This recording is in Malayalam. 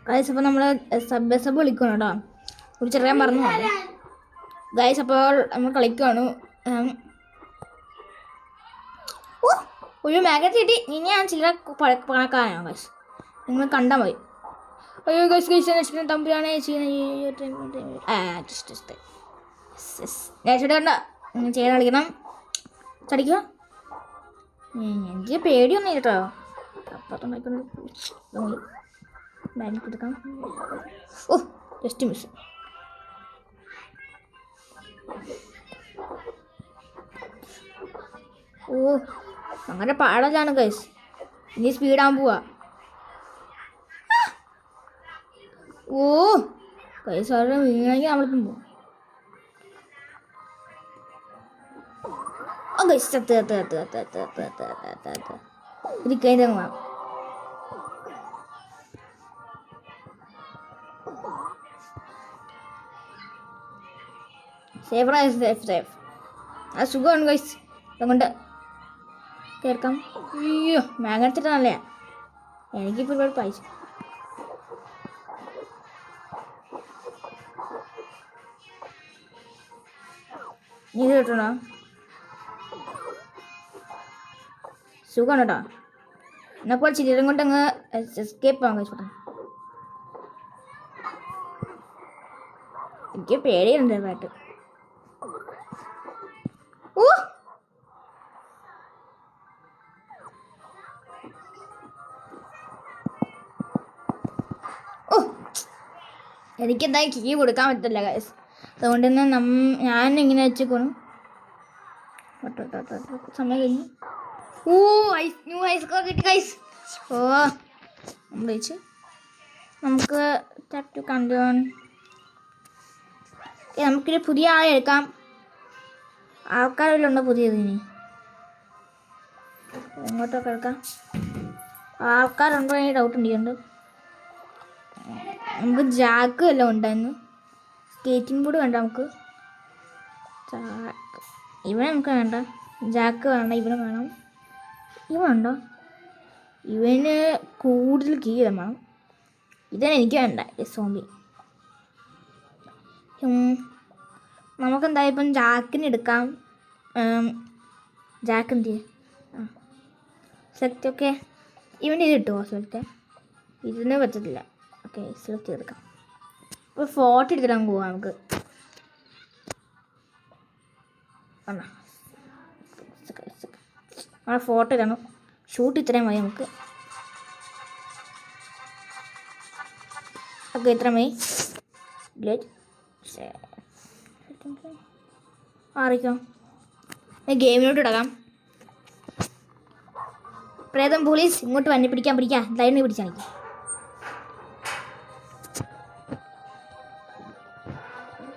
ഗൈസ് അപ്പോൾ നമ്മൾ സബ് വിളിക്കണം കേട്ടോ. ഒരു ചെറിയ പറഞ്ഞു ഗൈസ്. അപ്പോൾ നമ്മൾ കളിക്കുകയാണ്. ഒരു മാഗറ്റ് കിട്ടി. ഇനി ഞാൻ ചില പണക്കാരാണ് ഗൈസ്, നിങ്ങൾ കണ്ടാൽ മതി. അയ്യോ ഗൈസ് ഗൈസ് തമ്പുരാനെ കണ്ട ചെയ്യാൻ കളിക്കണം. ചടിക്കുക. എനിക്ക് പേടിയൊന്നും കേട്ടോ. അപ്പത്തുണ്ടായിക്കൊണ്ട് ബാങ്ക് കൊടുക്കാം. ഓ ജസ്റ്റ് മിസ്. ഓ അങ്ങനെ പാടലാണ് ഗൈസ്. ഇനി സ്പീഡാകാൻ പോവാ. ഓ ഗൈസ് അവിടെ വീണെങ്കിൽ നമ്മളിപ്പം പോവും. ഓ ഗൈസ് ഇത് കഴിഞ്ഞ വേണം. സേഫ്. അത് സുഖമാണ് ഗൈസ്. അതുകൊണ്ട് കേൾക്കാം. അയ്യോ മാങ്ങത്തിട്ടാണല്ലേ. എനിക്കിപ്പോൾ ഒരുപാട് പൈസ. ഇത് കിട്ടണോ? സുഖമാണ് കേട്ടോ. എന്നെപ്പോൾ ചില്ലറും കൊണ്ട് അങ്ങ് എസ്കേപ്പ് ആവാൻ കഴിച്ചു. എനിക്ക് പേടിയുണ്ട് ചെറുതായിട്ട്. ഓ ഓ എനിക്കെന്തായാലും കീ കൊടുക്കാൻ പറ്റില്ല ഗൈസ്. അതുകൊണ്ട് തന്നെ ഞാൻ ഇങ്ങനെ വെച്ചേക്കണം. സമയം കഴിഞ്ഞു. ഓ ന്യൂ ഐസ് കിട്ടി ഗൈസ്. ഓ നമ്മൾ വെച്ച് നമുക്ക് ടാപ്പ് കണ്ടുപോകാൻ നമുക്കൊരു പുതിയ ആളെ എടുക്കാം. ആൾക്കാരെല്ലാം ഉണ്ടോ പുതിയത്? ഇനി എങ്ങോട്ടൊക്കെ എടുക്കാം? ആൾക്കാരുണ്ടോ എന്ന് ഡൗട്ട് ഉണ്ട്. നമുക്ക് ജാക്ക് എല്ലാം ഉണ്ടായിരുന്നു. സ്കേറ്റിംഗ് ബോർഡ് വേണ്ട നമുക്ക്. ഇവനെ നമുക്ക് വേണ്ട. ജാക്ക് വേണ്ട. ഇവനെ വേണം. ഇവനുണ്ടോ? ഇവന് കൂടുതൽ കീ വേണം. ഇതാണ് എനിക്ക് വേണ്ട. സോംബി നമുക്കെന്തായാലും ഇപ്പം ജാക്കിന് എടുക്കാം. ജാക്ക് എന്ത് ചെയ്യാം? സെലക്ട്. ഓക്കെ ഇവൻ്റെ ഇത് കിട്ടുമോ? സെലക്ട് ഇതിന് പറ്റത്തില്ല. ഓക്കെ സെലക്ട് ചെയ്തെടുക്കാം. ഇപ്പോൾ ഫോട്ടോ എടുത്തിടാൻ പോവാം നമുക്ക്. ആ ഫോട്ടോ ഇതാണ്. ഷൂട്ട് ഇത്രയും മതി നമുക്ക്. ഓക്കെ ഇത്ര മതി. അറിയിക്കാം. ഗെയിമിലോട്ട് ഇടാം. പ്രേതം പോലീസ് ഇങ്ങോട്ട് വന്നി പിടിക്കാം. ലൈനിൽ പിടിച്ചാൽ മതി.